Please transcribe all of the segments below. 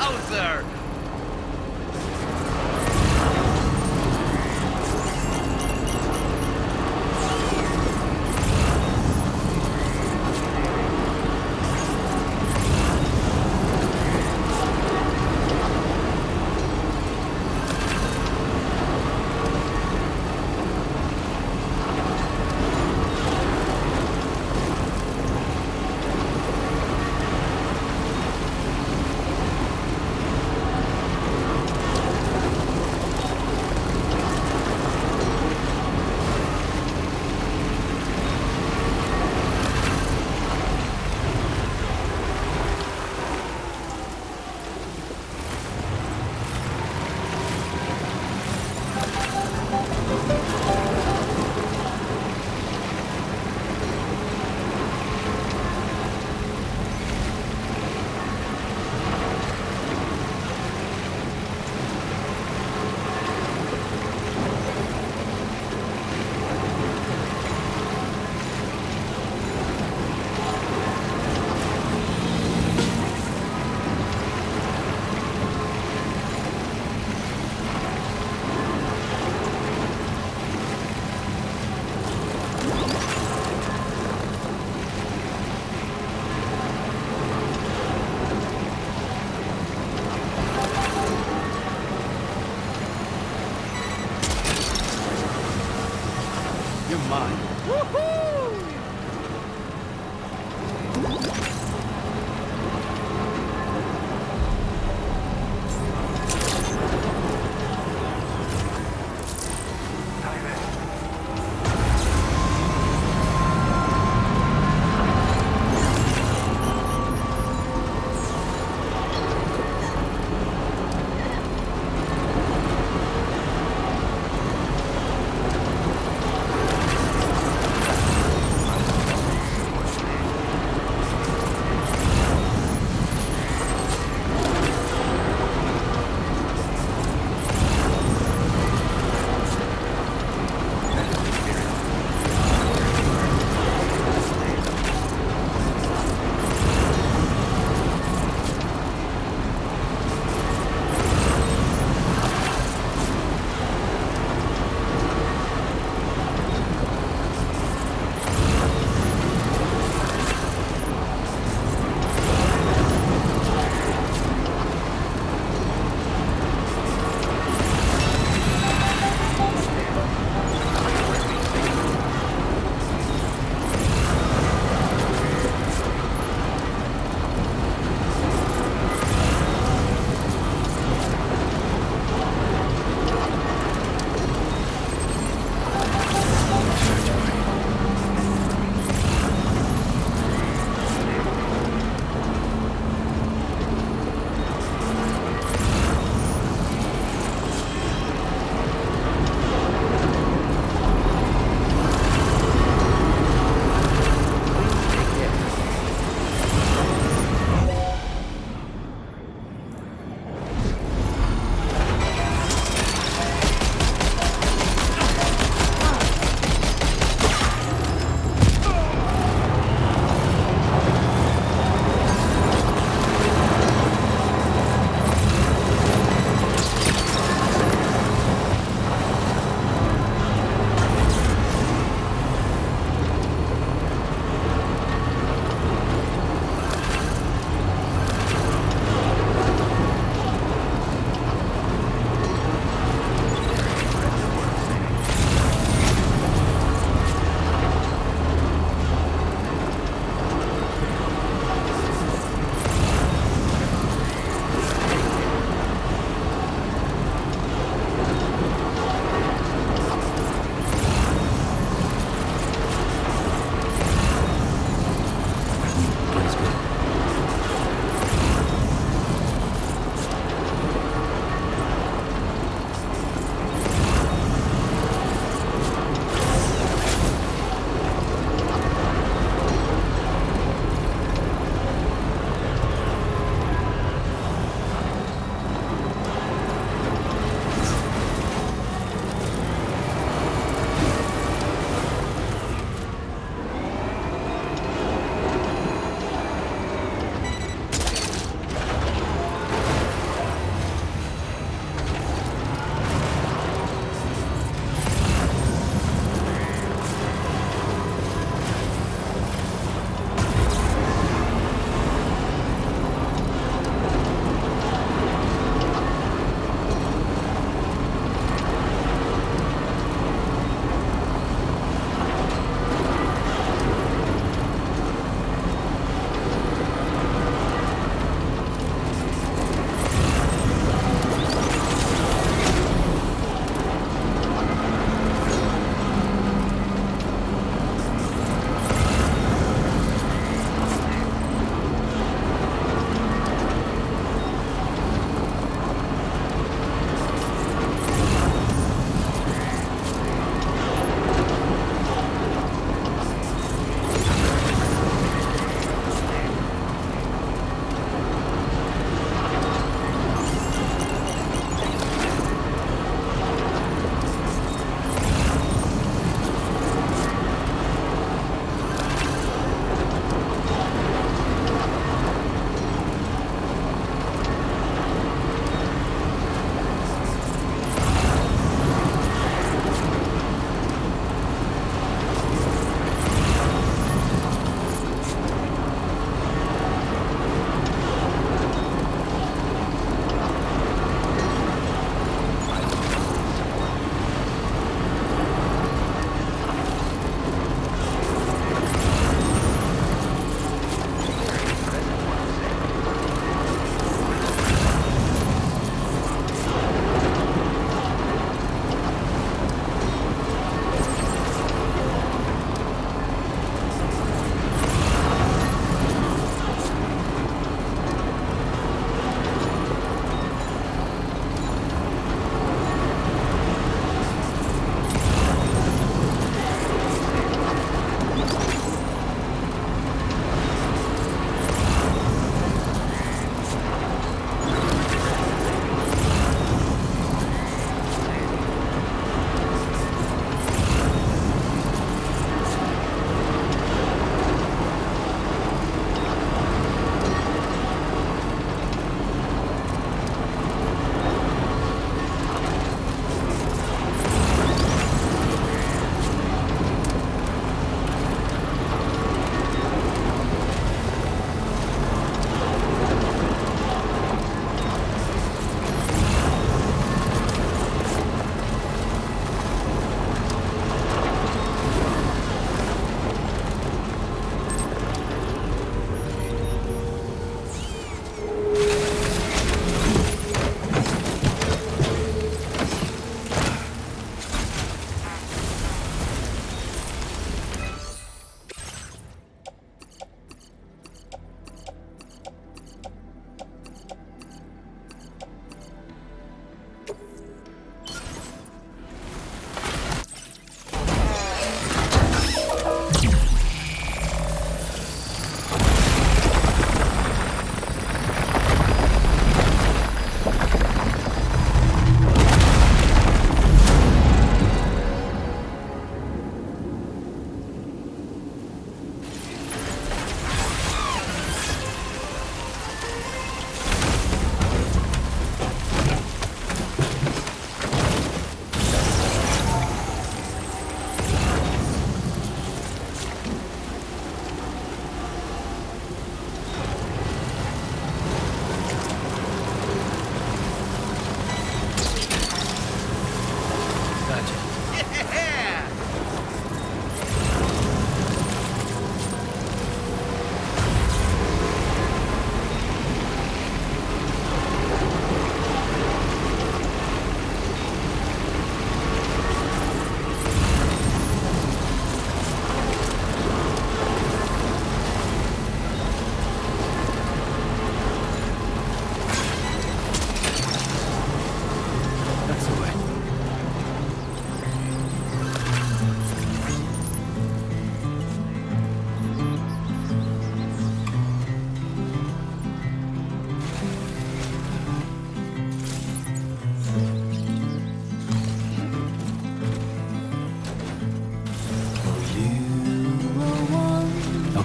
Wowzer! You're mine. Woohoo!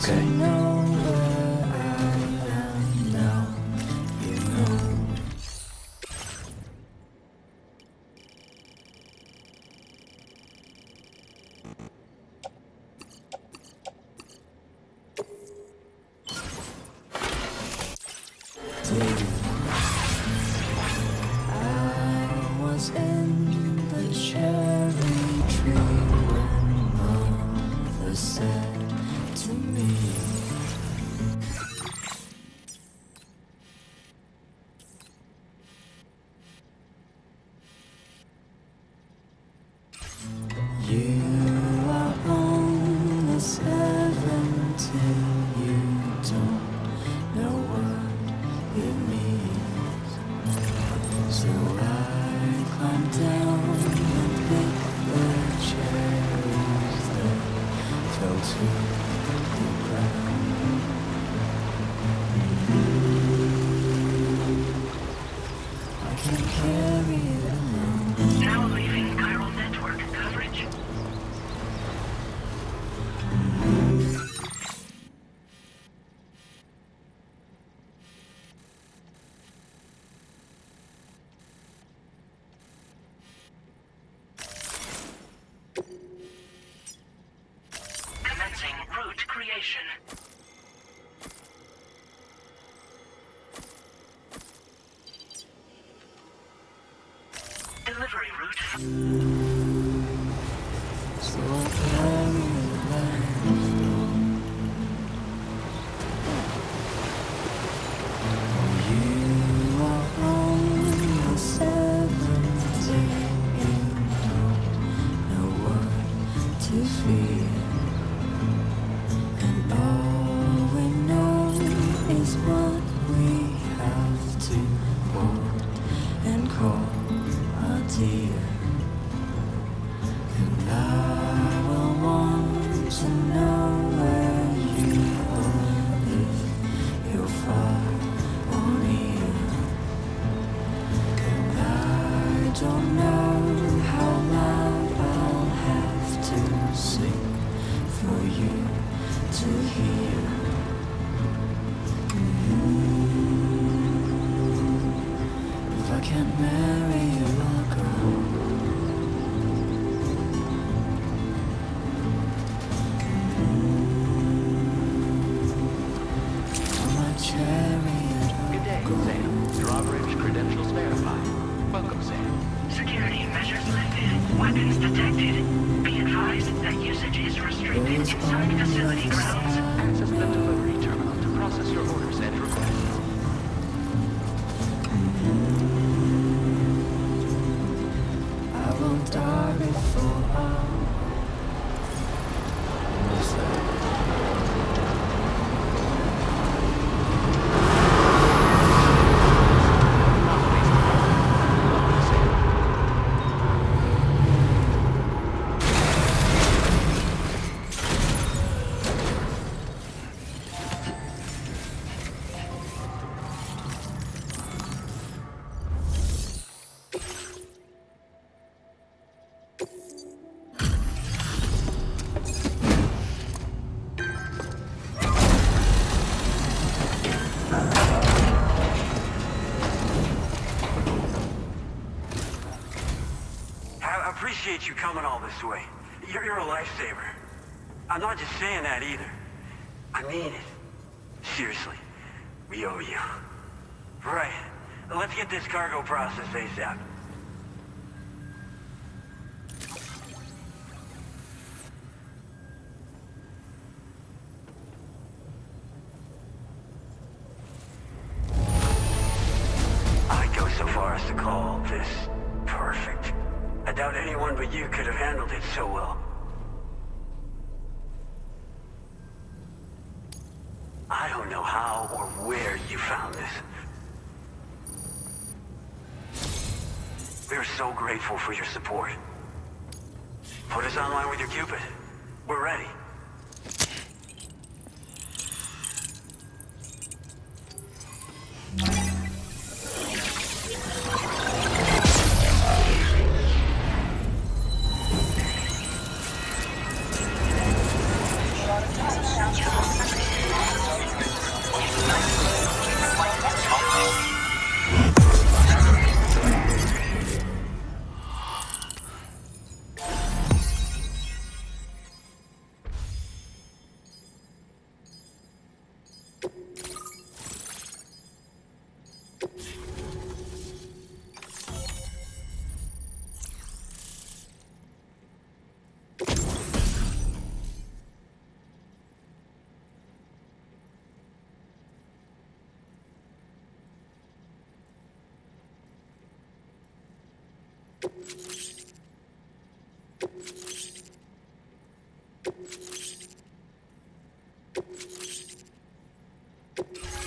to know where I am now, you know. I was in the cherry tree when mother said to me, you are on this heaven till you don't know what it means. So I climbed down and picked the cherries that fell to the ground. I can carry it alone. Now leaving chiral network coverage. Commencing route creation. Delivery route. So I'll carry it alone. You are on the seventh day. You don't know what to fear. And all we know is what we have to hold and call our dear. And I will want to know where you are, if you're far or near. And I don't know how loud I'll have to sing for you to hear. If I can't marry you, I'll go. On my chariot, Good day, Sam. Drawbridge credentials verified. Welcome, Sam. Security measures lifted. Weapons detected. Be advised that usage is restricted inside facility grounds. Access the delivery terminal to process your orders and requests. I won't die before I miss that. Welcome, Sam. I appreciate you coming all this way. You're a lifesaver. I'm not just saying that either. I mean it. Seriously. We owe you. Right. Let's get this cargo processed ASAP. I'd go so far as to call this perfect. I doubt anyone but you could have handled it so well. I don't know how or where you found this. We're so grateful for your support. Put us online with your Cupid. We're ready.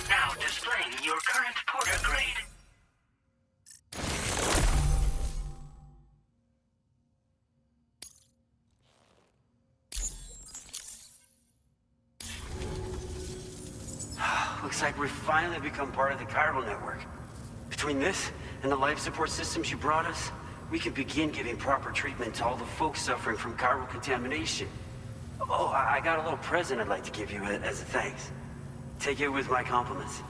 Now displaying your current porter grade. Looks like we've finally become part of the chiral network. Between this and the life support systems you brought us, we can begin giving proper treatment to all the folks suffering from chiral contamination. Oh, I got a little present I'd like to give you as a thanks. Take it with my compliments.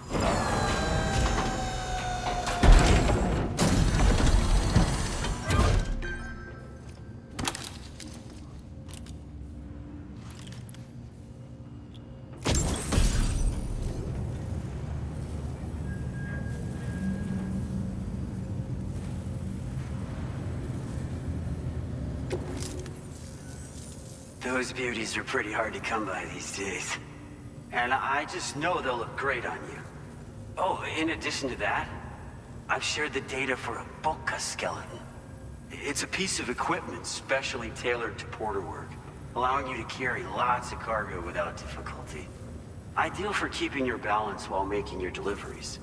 Those beauties are pretty hard to come by these days. And I just know they'll look great on you. Oh, in addition to that, I've shared the data for a Boca skeleton. It's a piece of equipment specially tailored to porter work, allowing you to carry lots of cargo without difficulty. Ideal for keeping your balance while making your deliveries.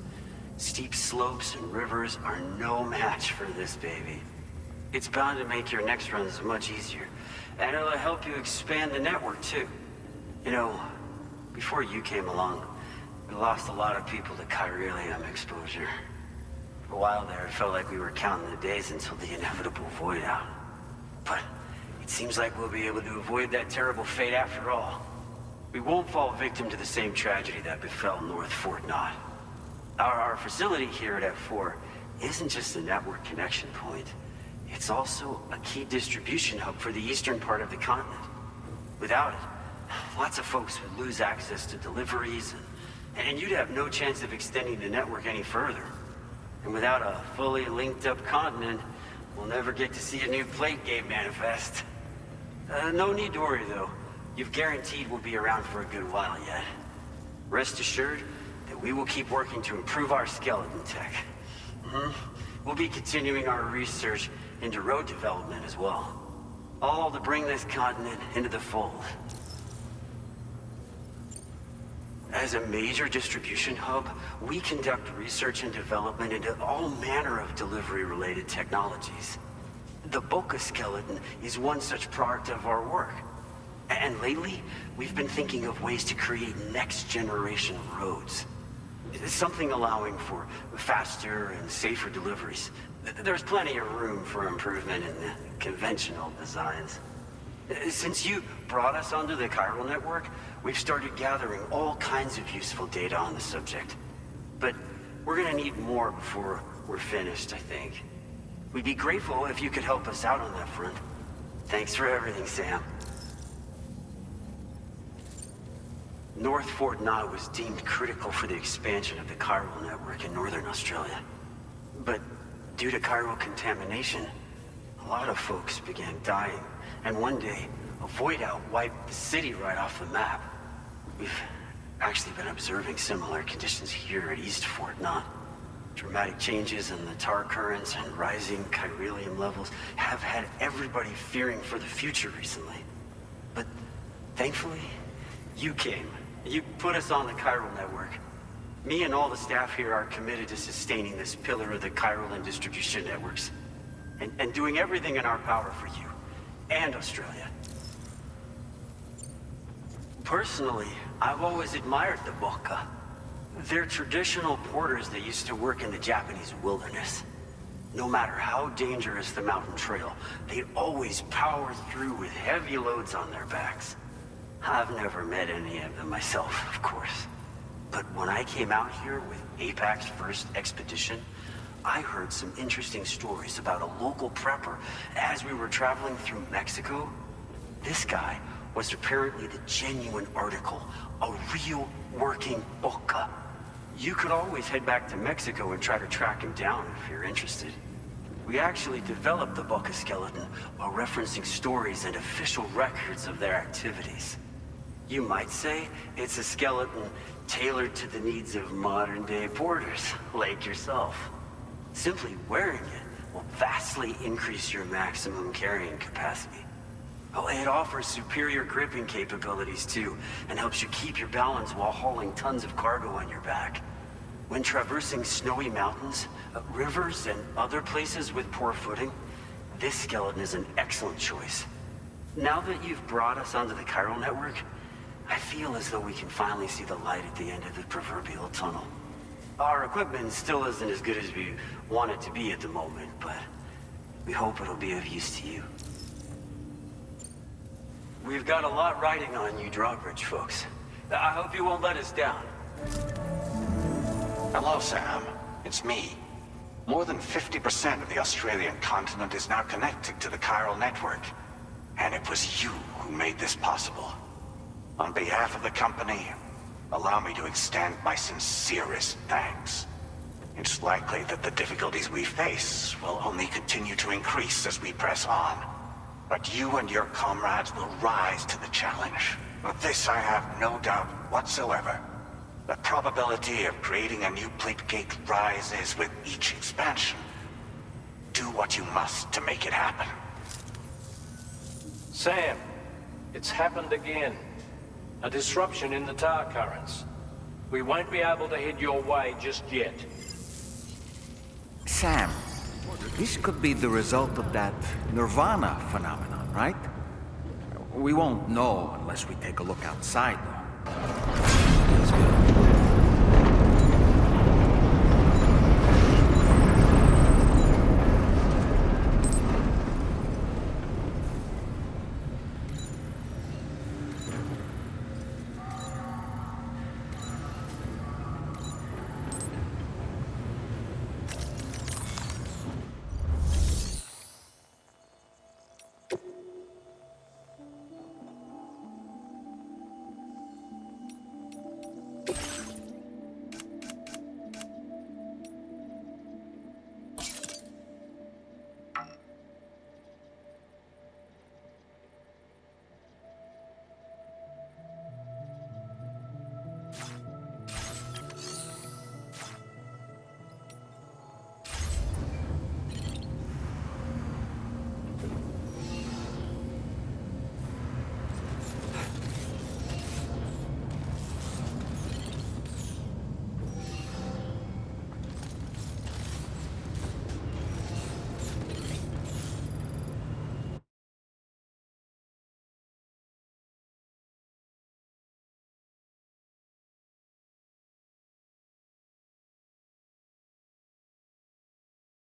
Steep slopes and rivers are no match for this baby. It's bound to make your next runs much easier, and it'll help you expand the network too. You know, before you came along, we lost a lot of people to chiralium exposure. For a while there, it felt like we were counting the days until the inevitable void out. But it seems like we'll be able to avoid that terrible fate after all. We won't fall victim to the same tragedy that befell North Fort Knott. Our facility here at F4 isn't just a network connection point. It's also a key distribution hub for the eastern part of the continent. Without it, lots of folks would lose access to deliveries, and you'd have no chance of extending the network any further. And without a fully linked up continent, we'll never get to see a new plate game manifest. No need to worry though. You've guaranteed we'll be around for a good while yet. Rest assured that we will keep working to improve our skeleton tech. We'll be continuing our research into road development as well. All to bring this continent into the fold. As a major distribution hub, we conduct research and development into all manner of delivery-related technologies. The Boca skeleton is one such product of our work. And lately, we've been thinking of ways to create next-generation roads. Something allowing for faster and safer deliveries. There's plenty of room for improvement in the conventional designs. Since you brought us onto the chiral network, we've started gathering all kinds of useful data on the subject. But we're gonna need more before we're finished, I think. We'd be grateful if you could help us out on that front. Thanks for everything, Sam. North Fort Knott was deemed critical for the expansion of the chiral network in northern Australia. But due to chiral contamination, a lot of folks began dying, and one day, a void out wiped the city right off the map. We've actually been observing similar conditions here at East Fort Knott. Dramatic changes in the tar currents and rising chiralium levels have had everybody fearing for the future recently. But thankfully, you came. You put us on the chiral network. Me and all the staff here are committed to sustaining this pillar of the chiral and distribution networks. And doing everything in our power for you and Australia. Personally, I've always admired the Boca. They're traditional porters that used to work in the Japanese wilderness. No matter how dangerous the mountain trail, they always power through with heavy loads on their backs. I've never met any of them myself, of course. But when I came out here with APAC's first expedition, I heard some interesting stories about a local prepper as we were traveling through Mexico. This guy was apparently the genuine article, a real working Boca. You could always head back to Mexico and try to track him down if you're interested. We actually developed the Boca skeleton while referencing stories and official records of their activities. You might say it's a skeleton tailored to the needs of modern-day porters, like yourself. Simply wearing it will vastly increase your maximum carrying capacity. Oh, it offers superior gripping capabilities too, and helps you keep your balance while hauling tons of cargo on your back. When traversing snowy mountains, rivers, and other places with poor footing, this skeleton is an excellent choice. Now that you've brought us onto the chiral network, I feel as though we can finally see the light at the end of the proverbial tunnel. Our equipment still isn't as good as we want it to be at the moment, but we hope it'll be of use to you. We've got a lot riding on you drawbridge folks. I hope you won't let us down. Hello, Sam. It's me. More than 50% of the Australian continent is now connected to the chiral network. And it was you who made this possible. On behalf of the company, allow me to extend my sincerest thanks. It's likely that the difficulties we face will only continue to increase as we press on. But you and your comrades will rise to the challenge. Of this I have no doubt whatsoever. The probability of creating a new plate gate rises with each expansion. Do what you must to make it happen. Sam, it's happened again. A disruption in the tar currents. We won't be able to head your way just yet. Sam, this could be the result of that Nirvana phenomenon, right? We won't know unless we take a look outside, though.